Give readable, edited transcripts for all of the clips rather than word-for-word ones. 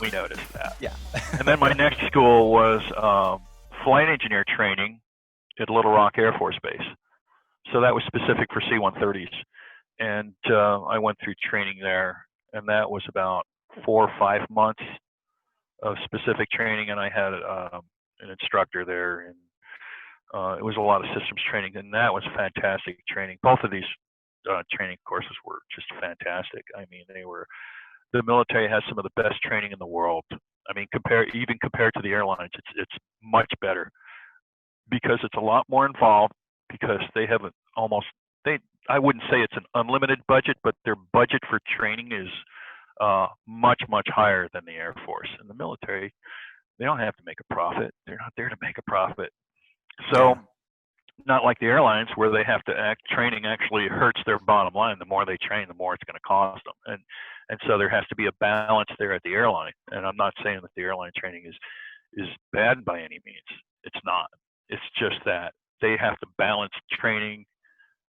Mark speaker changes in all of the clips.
Speaker 1: We noticed that.
Speaker 2: Yeah.
Speaker 1: And then my next school was flight engineer training at Little Rock Air Force Base. So that was specific for C-130s. And I went through training there, and that was about 4 or 5 months of specific training, and I had an instructor there, and it was a lot of systems training, and that was fantastic training. Both of these training courses were just fantastic. I mean, the military has some of the best training in the world. I mean, compared to the airlines, it's much better because it's a lot more involved, because they have I wouldn't say it's an unlimited budget, but their budget for training is much higher than the Air Force. In the military, they don't have to make a profit. They're not there to make a profit. So, not like the airlines where they have to training actually hurts their bottom line. The more they train, the more it's going to cost them. And so there has to be a balance there at the airline. And I'm not saying that the airline training is bad by any means. It's not. It's just that they have to balance training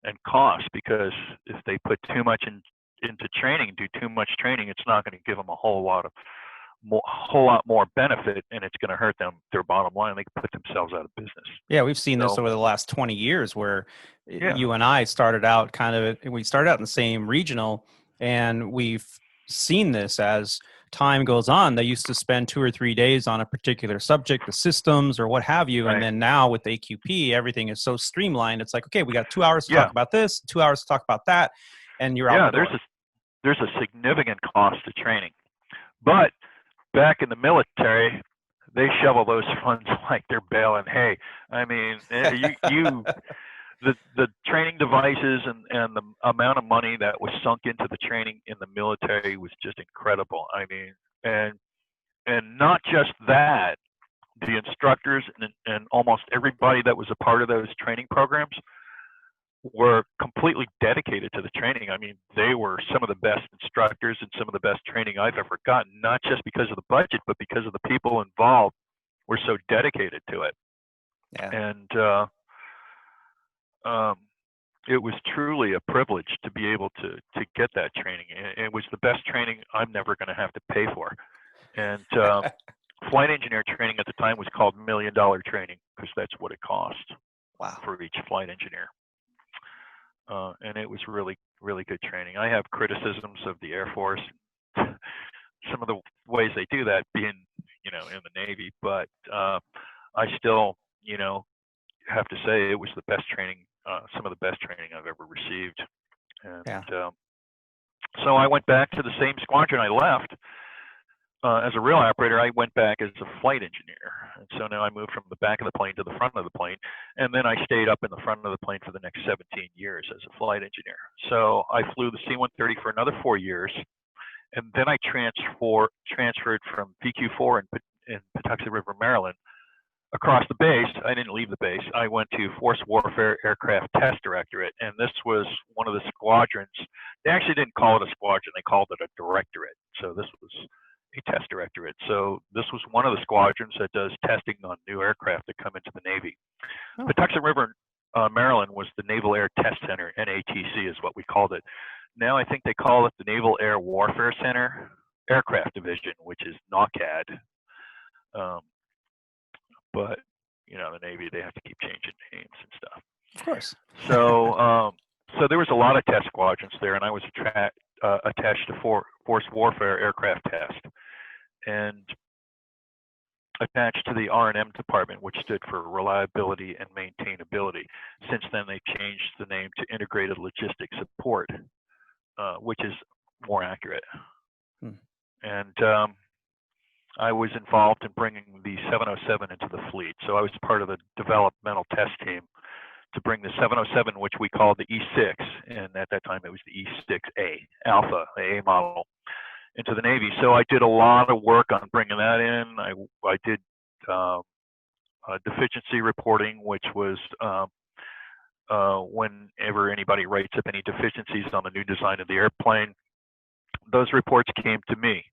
Speaker 1: and cost, because if they put too much into training, do too much training, it's not going to give them a whole lot more benefit, and it's going to hurt their bottom line. They can put themselves out of business. Yeah,
Speaker 2: we've seen this over the last 20 years where you and I started out we started out in the same regional, and we've seen this as time goes on. They used to spend 2 or 3 days on a particular subject, the systems or what have you. Right. And then now with AQP, everything is so streamlined. It's like, okay, we got 2 hours to talk about this, 2 hours to talk about that. And you're out.
Speaker 1: Yeah, there's a significant cost to training. But back in the military, they shovel those funds like they're baling hay. I mean, the training devices and the amount of money that was sunk into the training in the military was just incredible. I mean, and not just that, the instructors and almost everybody that was a part of those training programs were completely dedicated to the training. I mean, they were some of the best instructors and some of the best training I've ever gotten, not just because of the budget, but because of the people involved were so dedicated to it. Yeah. And it was truly a privilege to be able to get that training. It was the best training I'm never going to have to pay for. And flight engineer training at the time was called $1 million training, because that's what it cost. Wow. For each flight engineer. And it was really, really good training. I have criticisms of the Air Force, some of the ways they do that being, in the Navy, but I still, have to say it was the best training, some of the best training I've ever received. And so I went back to the same squadron I left. As a real operator, I went back as a flight engineer. And so now I moved from the back of the plane to the front of the plane. And then I stayed up in the front of the plane for the next 17 years as a flight engineer. So I flew the C-130 for another 4 years. And then I transferred from PQ-4 in Patuxent River, Maryland, across the base. I didn't leave the base. I went to Force Warfare Aircraft Test Directorate. And this was one of the squadrons. They actually didn't call it a squadron. They called it a directorate. So this was a test directorate. So this was one of the squadrons that does testing on new aircraft that come into the Navy. Oh. Patuxent River, Maryland was the Naval Air Test Center, NATC is what we called it. Now I think they call it the Naval Air Warfare Center Aircraft Division, which is NAWCAD. But, the Navy, they have to keep changing names and stuff.
Speaker 2: Of course.
Speaker 1: So there was a lot of test squadrons there, and I was attached to Force Warfare Aircraft Test, and attached to the R&M department, which stood for Reliability and Maintainability. Since then, they changed the name to Integrated Logistics Support, which is more accurate. And I was involved in bringing the 707 into the fleet. So I was part of the developmental test team to bring the 707, which we called the E6, and at that time it was the E6A Alpha, the A model, into the Navy. So I did a lot of work on bringing that in. I did deficiency reporting, which was whenever anybody writes up any deficiencies on the new design of the airplane, those reports came to me,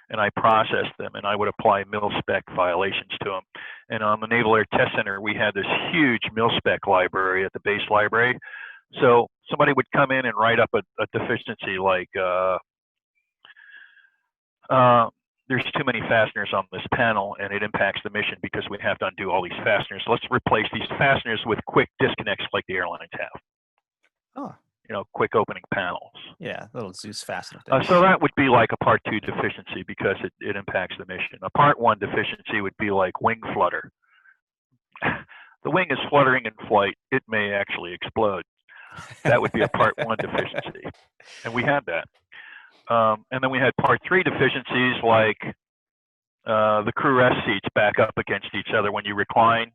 Speaker 1: and I processed them, and I would apply mil-spec violations to them. And on the Naval Air Test Center, we had this huge mil-spec library at the base library. So somebody would come in and write up a deficiency like there's too many fasteners on this panel and it impacts the mission because we have to undo all these fasteners. Let's replace these fasteners with quick disconnects like the airlines have.
Speaker 2: Oh.
Speaker 1: You know, quick opening panels.
Speaker 2: Yeah, little Zeus fastener things.
Speaker 1: So that would be like a Part 2 deficiency because it impacts the mission. A Part 1 deficiency would be like wing flutter. The wing is fluttering in flight. It may actually explode. That would be a Part 1 deficiency. And we had that. And then we had Part 3 deficiencies like the crew rest seats back up against each other when you recline.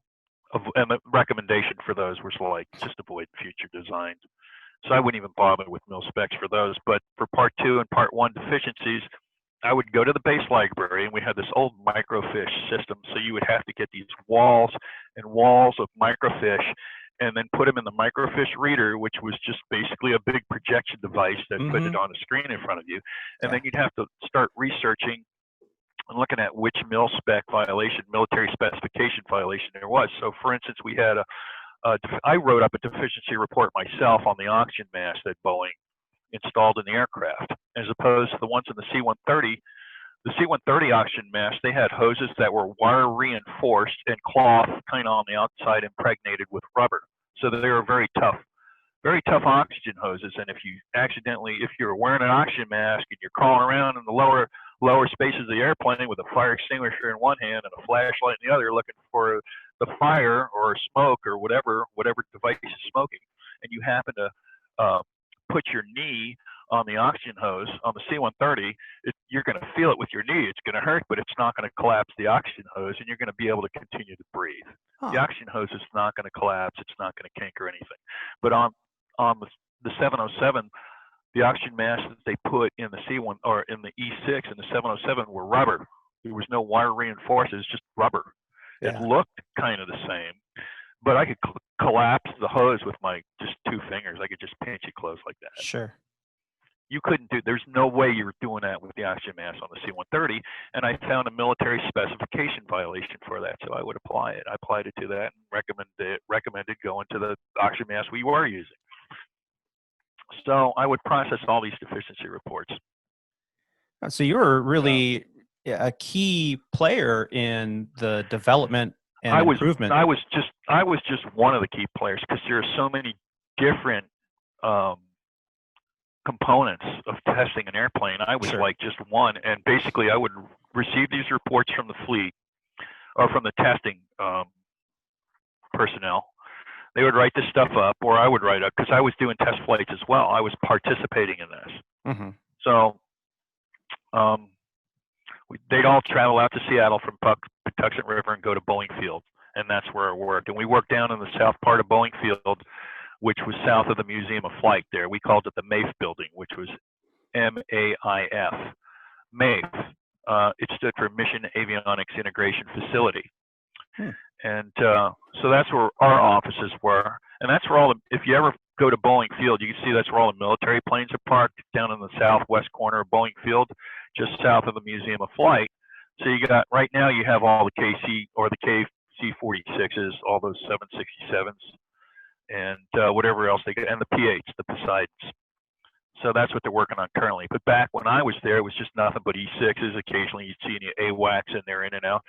Speaker 1: And the recommendation for those was like just avoid future designs. So I wouldn't even bother with mil specs for those. But for Part 2 and Part 1 deficiencies, I would go to the base library, and we had this old microfiche system. So you would have to get these walls and walls of microfiche and then put them in the microfiche reader, which was just basically a big projection device that put it on a screen in front of you. And then you'd have to start researching and looking at which mil spec violation, military specification violation there was. So for instance, we had I wrote up a deficiency report myself on the oxygen mask that Boeing installed in the aircraft, as opposed to the ones in the C-130. The C-130 oxygen mask, they had hoses that were wire reinforced and cloth kind of on the outside impregnated with rubber. So they were very tough oxygen hoses. And if you're wearing an oxygen mask and you're crawling around in the lower spaces of the airplane with a fire extinguisher in one hand and a flashlight in the other looking for the fire or smoke or whatever device is smoking, and you happen to put your knee on the oxygen hose on the C-130, you're going to feel it with your knee. It's going to hurt, but it's not going to collapse the oxygen hose, and you're going to be able to continue to breathe. The oxygen hose is not going to collapse. It's not going to kink or anything. But on the 707, the oxygen masks that they put in the C1 or in the E6 and the 707 were rubber. There was no wire reinforced. It was just rubber. It looked kind of the same, but I could collapse the hose with my just two fingers. I could just pinch it close like that.
Speaker 2: Sure.
Speaker 1: You couldn't do. There's no way you were doing that with the oxygen mask on the C-130, and I found a military specification violation for that, so I would apply it. I applied it to that and recommended going to the oxygen mask we were using. So I would process all these deficiency reports.
Speaker 2: So you were really a key player in the development and improvement.
Speaker 1: I was just one of the key players because there are so many different components of testing an airplane. I was like just one, and basically I would receive these reports from the fleet or from the testing personnel. They would write this stuff up, or I would write up because I was doing test flights as well. I was participating in this. So they'd all travel out to Seattle from Patuxent River and go to Boeing Field, and that's where I worked. And we worked down in the south part of Boeing Field, which was south of the Museum of Flight there. We called it the MAIF building, which was M-A-I-F. MAIF. It stood for Mission Avionics Integration Facility. And so that's where our offices were. And that's where if you ever go to Boeing Field, you can see that's where all the military planes are parked, down in the southwest corner of Boeing Field, just south of the Museum of Flight. So right now you have all the KC or the KC-46s, all those 767s, and whatever else they get, and the P-8s, the Poseidons. So that's what they're working on currently. But back when I was there, it was just nothing but E6s. Occasionally you'd see any AWACS in there, in and out.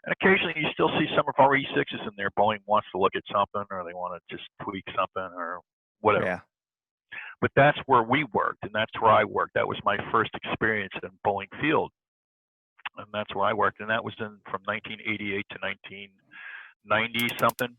Speaker 1: And occasionally you still see some of our E6s in there. Boeing wants to look at something, or they want to just tweak something or whatever. Yeah. But that's where we worked, and that's where I worked. That was my first experience in Boeing Field. And that's where I worked. And that was from 1988 to 1990 something.